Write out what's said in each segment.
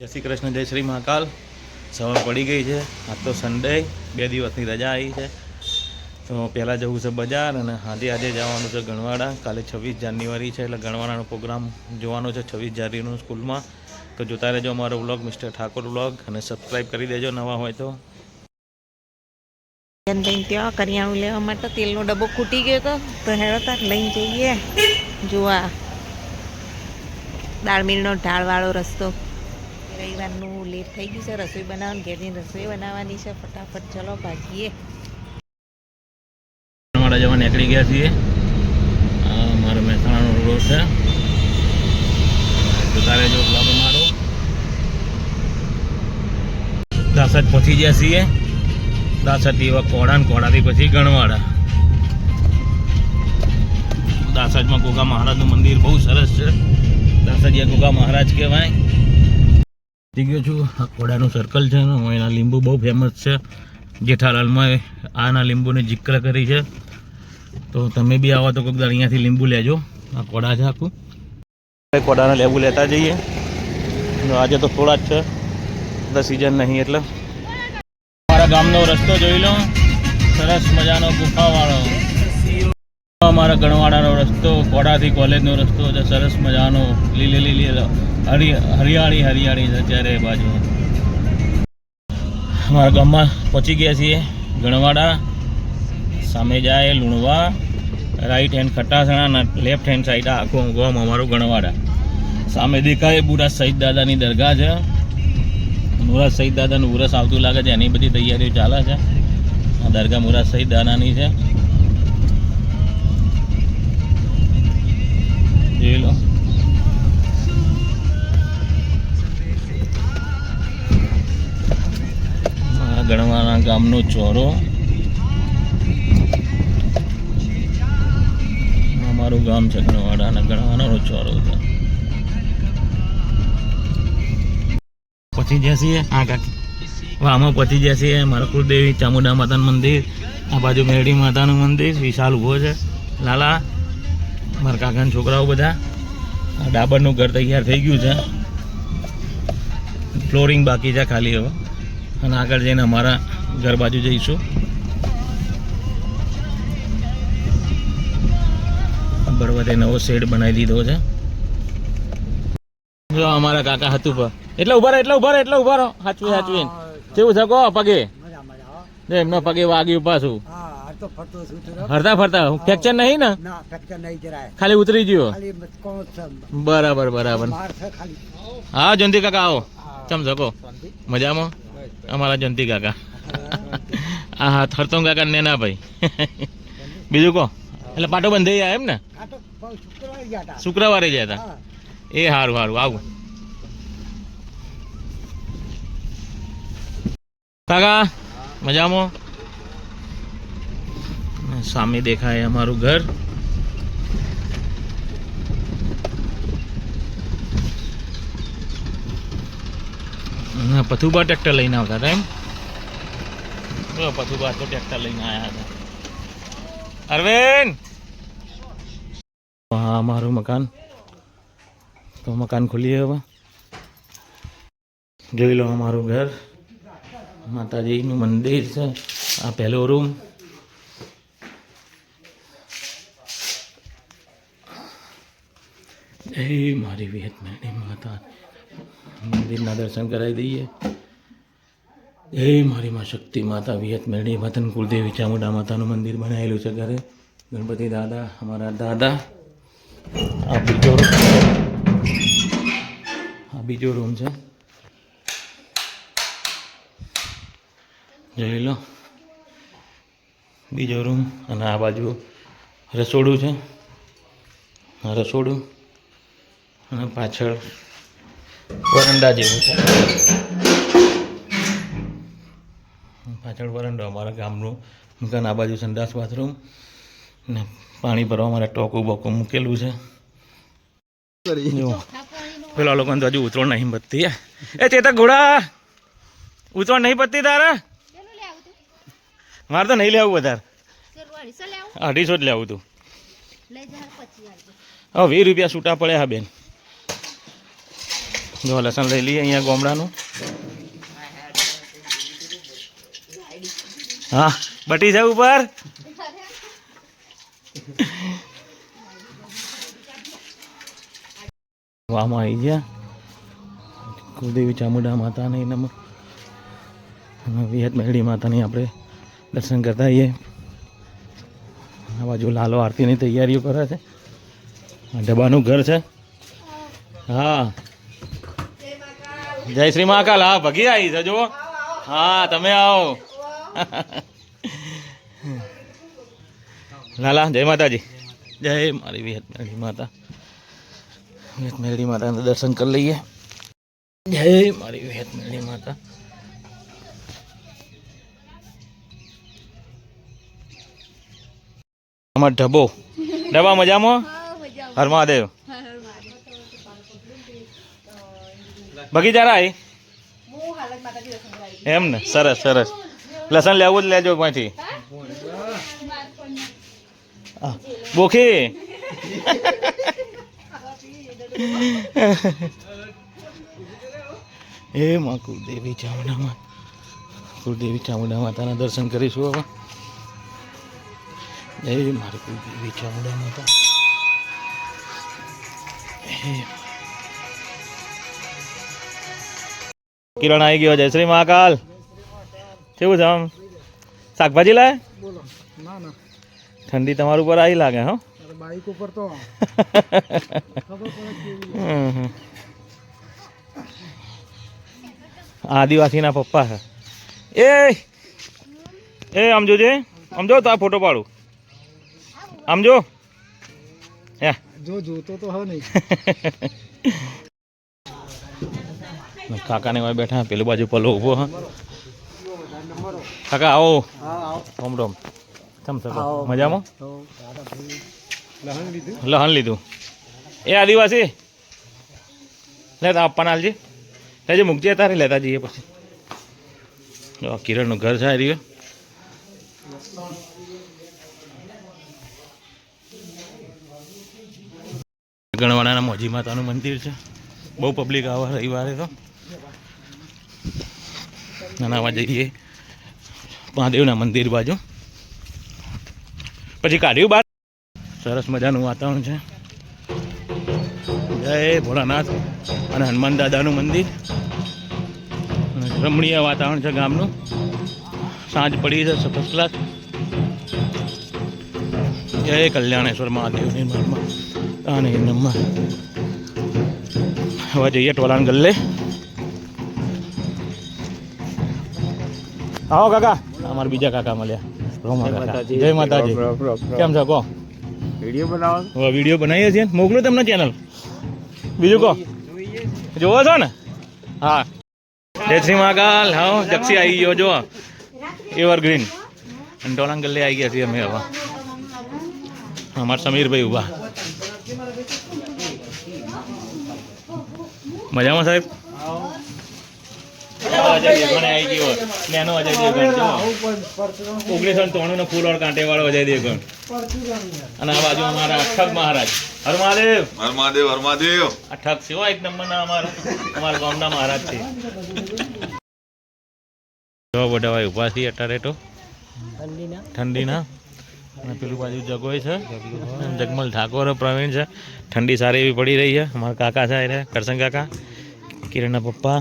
જય શ્રી કૃષ્ણ, જય શ્રી મહાકાલ. સવાર પડી ગઈ છે. આજ તો સન્ડે, 2 દિવસની રજા આવી છે. તો પહેલાં જવું છે બજાર અને આજે જવાનું છે ગણવાડા. કાલે 26 જાન્યુઆરી છે એટલે ગણવાડાનો પ્રોગ્રામ જોવાનો છે 26 જાન્યુઆરીનો સ્કૂલમાં. તો જોતા રહેજો અમારો વ્લોગ, મિસ્ટર ઠાકોર વ્લોગ, અને સબસ્ક્રાઈબ કરી દેજો નવા હોય તો. ત્યાં કરિયાણું લેવા માટે તેલનો ડબ્બો ખૂટી ગયો હતો તો હેડો તાર લઈને જઈએ. જોવા દાળમીલનો ઢાળવાળો રસ્તો. રવિવારનું લેટ થઈ ગયું છે રસોઈ બનાવવાની, ઘેરની રસોઈ બનાવવાની છે. ફટાફટ ચલો ભાગીએ. ગણવાડા જવા નીકળી ગયા છીએ. મારો મહેસાણાનો રોડ છે. જોતા રહેજો વ્લોગ અમારો. દાસદ પહોંચી ગયા છીએ. દાસદથી એવા કોડાથી પછી ગણવાડા. દાસદમાં ગોગા મહારાજનું મંદિર બહુ સરસ છે. દાસદિયા ગોગા મહારાજ કહેવાય. થઈ ગયો છું. આ કોડાનું સર્કલ છે ને એના લીંબુ બહુ ફેમસ છે. જેઠાલાલમાં આના લીંબુની જિક્ર કરી છે. તો તમે બી આવો તો કોઈક અહીંયાથી લીંબુ લેજો. આ કોડા છે આખું. કોડાના લેવું લેતા જઈએ. આજે તો થોડા જ છે, બધા સિઝન નહીં એટલે. અમારા ગામનો રસ્તો જોઈ લો, સરસ મજાનો ગુફાવાળો. અમારા ગણવાડાનો રસ્તો, કોડાથી કોલેજનો રસ્તો છે, સરસ મજાનો લીલી હરિયાળી છે ચારે બાજુ. અમારા ગામમાં પહોંચી ગયા છીએ ગણવાડા. સામે જાય Lunva, right hand Khatasana, left hand side આખું ગામ અમારું ગણવાડા. સામે દેખાય બુરા સહીદ દાદાની દરગાહ છે. મુરાદ સહીદ દાદાનું ઉરસ આવતું લાગે છે, એની બધી તૈયારીઓ ચાલે છે. આ દરગાહ મુરાદ સહીદ દાદાની છે, જોઈ લો. ગણવાડા ગામનો ચોરો. અમારું ગામ છે ગણવાડા અને ગણવાડાનો ચોરો છે. પહોંચી ગયા છીએ. હા કાકી, આમાં પહોંચી ગયા છીએ. મારા કુળદેવી ચામુંડા માતાનું મંદિર. આ બાજુ મેરડી માતાનું મંદિર વિશાલ ઊભો છે. લાલા મારા કાકાના છોકરાઓ બધા. આ ડાબરનું ઘર તૈયાર થઈ ગયું છે, ફ્લોરિંગ બાકી છે ખાલી હવે. અને આગળ જઈને અમારા ઘર બાજુ જઈશું. બરોબર, નવો શેડ બનાવી દીધો છે. જો અમારા કાકા હતું પર એટલે ઉભા રહો સાચવી કેવું છે કહો. પગે એમનો પગે વાગ્યું પાછું. ફરતા ફ્રેક્ચર નહીં ને? ખાલી ઉતરી ગયો. બરાબર. હા જયંતિ કાકા આવો. ચમ શકો મજામાં? અમારા જયંતિ કાકા. હા થરતોમ કાકા ને ના ભાઈ. બીજું કહો. એટલે પાટો બંધાઈ જાય એમ ને? શુક્રવારે ગયા હતા. એ સારું આવું. કાકા મજામાં? સામે દેખાય અમારું ઘર. પથુબા ટ્રેક્ટર લઈને આવતા હતા એમ? પથુબા તો ટ્રેક્ટર લઈને આવ્યા હતા. અરવિંદ, હા અમારું મકાન. તો મકાન ખોલીએ હવે. જોઈ લો અમારું ઘર. માતાજીનું મંદિર છે. આ પહેલો રૂમ. જય મારી વિહતમેણી માતા. મંદિરના દર્શન કરાવી દઈએ. જય મારી માં શક્તિ માતા વિહતમેણી વતન કુલદેવી ચામુંડા માતાનું મંદિર બનાવેલું છે ઘરે. ગણપતિ દાદા અમારા દાદા. આ બીજો રૂમ છે. જોઈ લો બીજો રૂમ. અને આ બાજુ રસોડું છે. આ રસોડું અને પાછળ વરંડા જેવું છે. પાછળ વરંડો અમારા ગામનું મકાન. આ બાજુ સંડાસ બાથરૂમ ને પાણી ભરવા માટે ટોકું બોકું મૂકેલું છે. પેલા લોકોને તો હજુ ઉતરોણ નહીં પતતી. એ ચેતક ઘોડા ઉતરોણ નહીં પતતી તારે? મારે તો નહીં લેવું વધારે. 250 જ લેવું તું. હવે 20 રૂપિયા છૂટા પડે. હા બેન જો લસણ લઈ લઈએ અહીંયા ગામડાનું. હા બટી છે ઉપર. વામાં આવી ગયા કુલદેવી ચામુંડા માતાની નમ વિહત મેળડી માતાની આપણે દર્શન કરતા આવીએ. આ બાજુ લાલો આરતીની તૈયારીઓ કરે છે. આ ડબ્બાનું ઘર છે. હા જય શ્રી મહાકાલ. હા ભગી આવી છે જુઓ. હા તમે આવો. લાલા જય માતાજી. જય મારી વિહત મેળડી માતા. વિહત મેળડી માતાના દર્શન કરી લઈએ. જય મારી વિહત મેળડી માતા. અમાર ઢબો ડબ્બા મજામાં. હર મહાદેવ. બગીચા રાય એમ ને. સરસ સરસ. લસણ લેવું જ લેજો ત્યાંથી. બોખી એ માં કુલદેવી ચામુંડા કુલદેવી ચામુંડા માતાના દર્શન કરીશું હવે. જય મારી કુલદેવી ચામુંડા માતા. કિરણ આવી ગયો. જય શ્રી મહાકાલ. કેવું છે આમ શાકભાજી લાય? ઠંડી તમારું ઉપર આવી લાગે. હો બાઈક ઉપર તો આદિવાસીના પપ્પા છે. એ આમ જોજે. આમ જો તો આ ફોટો પાડું. આમ જો. જો જોતો તો હવે નહીં. કાકાને વાય બેઠા. પેલી બાજુ પલો ઉભો. હા કાકા આવો. રોમ રોમ. કેમ છો? મજામાં? લહન લીધું. એ આદિવાસી લેતા આપવાના હાલજી. લેજે મૂકજે તારે લેતા જઈએ પછી. કિરણનું ઘર છે રહ્યું. ગણવાડાના મોજી માતાનું મંદિર છે. બહુ પબ્લિક આવે રવિવારે તો. નાનામાં જઈએ મહાદેવના મંદિર બાજુ. પછી કાઢ્યું બહાર. સરસ મજાનું વાતાવરણ છે. જય ભોળાનાથ અને હનુમાન દાદાનું મંદિર. રમણીય વાતાવરણ છે ગામનું. સાંજ પડી છે. First class. જય કલ્યાણેશ્વર મહાદેવની મહિમા. અને નમઃ. હવે જઈએ ટોલાન ગલ્લે. આવો કાકા. અમારા બીજા કાકા મળ્યા. જય માતાજી. કેમ છો કહો? વિડીયો બનાવીએ છીએ. મોકલું તમને ચેનલ. બીજું કહો જોવો છો ને? હા જય શ્રી મહાકાલ. હા જક્ષી આવી ગયો જો. એવરગ્રીન અને ટોલાન ગલ્લે આવી ગયા છીએ અમે. હવે અમારા સમીરભાઈ ઉભા. મજામાં સાહેબ? અજય દેવગણ આવી ગયો. નેનો અજય દેવગણ 1993 ફૂલ ઓર કાંટે વાળો અજય દેવગણ. અને આ બાજુ અમારા ઠગ મહારાજ. હર મહાદેવ. હર મહાદેવ. હર મહાદેવ. આ ઠગ છે એક નંબરના અમારા ગામના મહારાજ છે. જો બધા ઉભા છીએ અત્યારે તો ઠંડીના. અને પેલું બાજુ જગોય છે. જગમલ ઠાકોર પ્રવીણ છે. ઠંડી સારી એવી પડી રહી છે. અમારા કાકા છે એને કરશન કાકા. કિરણના પપ્પા.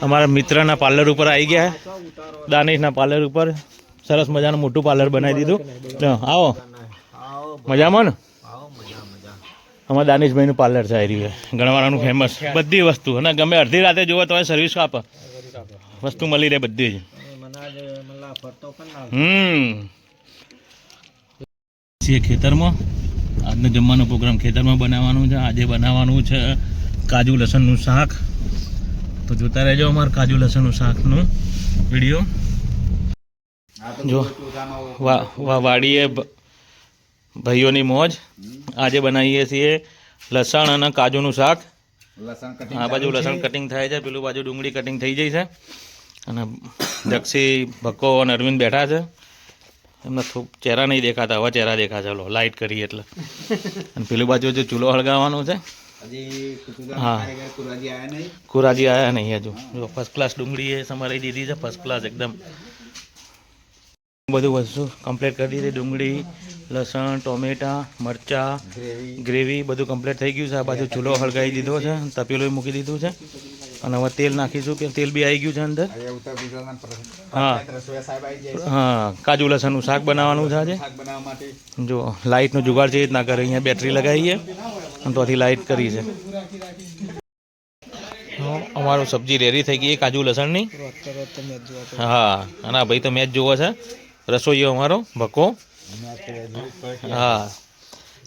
અમારા મિત્રના પાર્લર ઉપર આવી ગયા. દાનિશના પાર્લર ઉપર સરસ મજાનું મોટું પાર્લર બનાવી દીધું. આવો મજામાં ને? અમારા દાનિશભાઈનું પાર્લર છે આવી રહ્યું. ગણવારાનું ફેમસ. બધી વસ્તુ અને ગમે અડધી રાતે જુઓ તો સર્વિસ આપે. વસ્તુ મળી રહે બધી જ. ખેતરમાં આજનો જમવાનો પ્રોગ્રામ ખેતરમાં બનાવવાનું છે. આજે બનાવવાનું છે કાજુ લસણનું શાક. તો જોતા રહેજો અમારા કાજુ લસણનું શાકનું વિડીયો. જો વાડીએ ભાઈઓની મોજ. આજે બનાવીએ છીએ લસણ અને કાજુનું શાક. આ બાજુ લસણ કટિંગ થાય છે. પેલું બાજુ ડુંગળી કટિંગ થઈ જાય છે. અને દક્ષી ભક્કો અને અરવિંદ બેઠા છે. એમના ચહેરા નહીં દેખાતા, હવે ચહેરા દેખા. ચલો લાઇટ કરી એટલે. અને પેલું બાજુ જે ચૂલો હળગાવવાનું છે. હા, કુરાજી આયા નહીં હજુ. જો ફર્સ્ટ ક્લાસ ડુંગળી એ સમારી દીધી છે, ફર્સ્ટ ક્લાસ એકદમ. બધું વસ્તુ કમ્પ્લીટ કરી દીધી. ડુંગળી, લસણ, ટોમેટા, મરચાં, ગ્રેવી બધું કમ્પ્લીટ થઈ ગયું છે. આ બાજુ ચૂલો હળગાવી દીધો છે, તપેલું મૂકી દીધું છે. અને હવે તેલ નાખીશું. તેલ બી આવી ગયું છે અંદર. હા હા, કાજુ લસણનું શાક બનાવવાનું છે આજે. જો લાઇટનો જુગાડ છે એ જ ના કરે. અહીંયા બેટરી લગાવીએ અને તોથી લાઇટ કરી છે. અમારું સબ્જી રેડી થઈ ગઈ કાજુ લસણની. હા, અને ભાઈ તો મેચ જોવો છે. રસોઈયો અમારો ભક્કો. હા,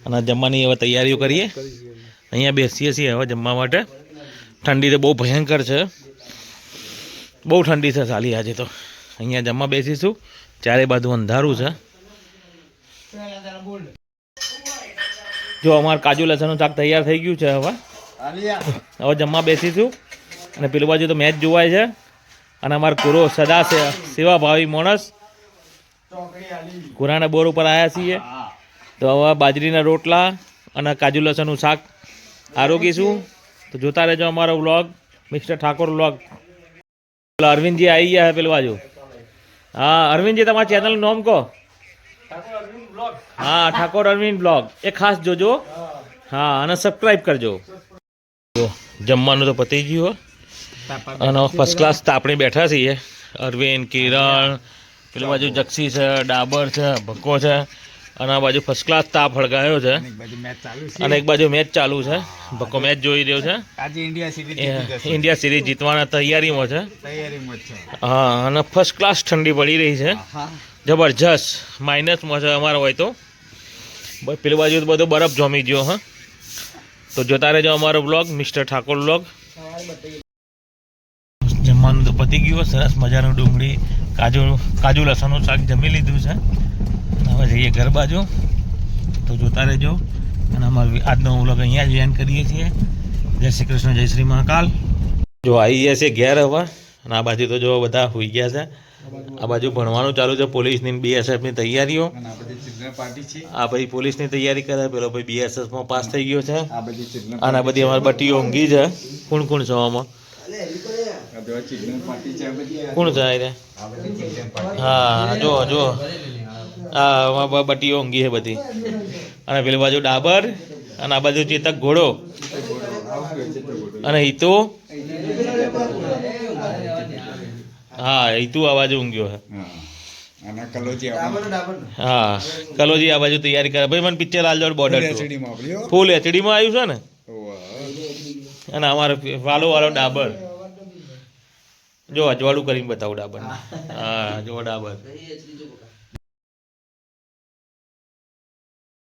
અને જમવાની હવે તૈયારીઓ કરીએ. અહીંયા બેસીએ છીએ હવે જમવા માટે. ઠંડી તો બહુ ભયંકર છે, બહુ ઠંડી છે સાલી આજે તો. અહીંયા જમવા બેસીશું. ચારે બાજુ અંધારું છે. જો અમારું કાજુ લસણનું શાક તૈયાર થઈ ગયું છે. હવે જમવા બેસીશું. અને પેલું બાજુ તો મેચ જોવાય છે. અને અમારો કુરો સદા સેવા ભાવી માણસ કુરાના બોર ઉપર આવ્યા છીએ. તો હવે બાજરીના રોટલા અને કાજુ લસણનું શાક આરોગીશું. તો જોતા રહેજો અમારો vlog, mister Thakor vlog. Arvindji આવી ગયા પેલું બાજુ. હા અરવિંદજી, તમારા ચેનલનું નામ કહો. હા, ઠાકોર અરવિંદ બ્લોગ એ ખાસ જોજો. હા, અને સબસ્ક્રાઈબ કરજો. જમવાનું તો પતી ગયું. અને ફર્સ્ટ ક્લાસ આપણે બેઠા છીએ. અરવિંદ, કિરણ, પેલી બાજુ જક્ષી છે, ડાબર છે, ભક્કો છે. અને આ બાજુ ફર્સ્ટ ક્લાસ તાપ હળગાયો છે. અને એક બાજુ મેચ ચાલુ છે. ભક્કો મેચ જોઈ રહ્યો છે. ઇન્ડિયા સિરીઝ જીતવાના તૈયારીમાં છે. હા, અને ફર્સ્ટ ક્લાસ ઠંડી પડી રહી છે, જબરજસ્ત. માઇનસમાં છે અમારો હોય તો. પેલી બાજુ બધો બરફ જામી ગયો. હા, તો જોતા રહેજો અમારો બ્લોગ, મિસ્ટર ઠાકોર બ્લોગ. જમવાનું તો પતી ગયું. સરસ મજાનું ડુંગળી, કાજુ લસણનું શાક જમી લીધું છે. હવે જઈએ ઘર બાજુ. તો જોતા રહેજો. અને અમારો આજનો વ્લોગ અહીંયા જ એન્ડ કરીએ છીએ. જય શ્રી કૃષ્ણ, જય શ્રી મહાકાલ. જો આવી ગયા છે ઘેર હવે. અને આ બાજુ તો જો બધા હોઈ ગયા છે. આ બાજુ ભણવાનું ચાલુ છે, પોલીસની BSFની તૈયારીઓ. આ ભાઈ પોલીસની તૈયારી કરે, પેલો ભાઈ BSFમાં પાસ થઈ ગયો છે. અને આ બધી અમારી બટીઓ ઊંઘી છે. કોણ કોણ છે આમાં? કોણ છે? હા, જો જો આ બટીઓ ઊંઘી છે બધી. અને પેલી બાજુ ડાબર, અને આ બાજુ ચેતક ઘોડો, અને હિતુ. હા, હિતુ આ બાજુ ઊંઘ્યો છે. હા, કલોજી આ બાજુ તૈયારી કરે. ભાઈ મને પિક્ચર આલજો બોર્ડર ફૂલ HD માં આવ્યું છે ને. અને અમારો વાલો ડાબર. જો અજવાળું કરીને બતાવું ડાબર. હા, જો ડાબર.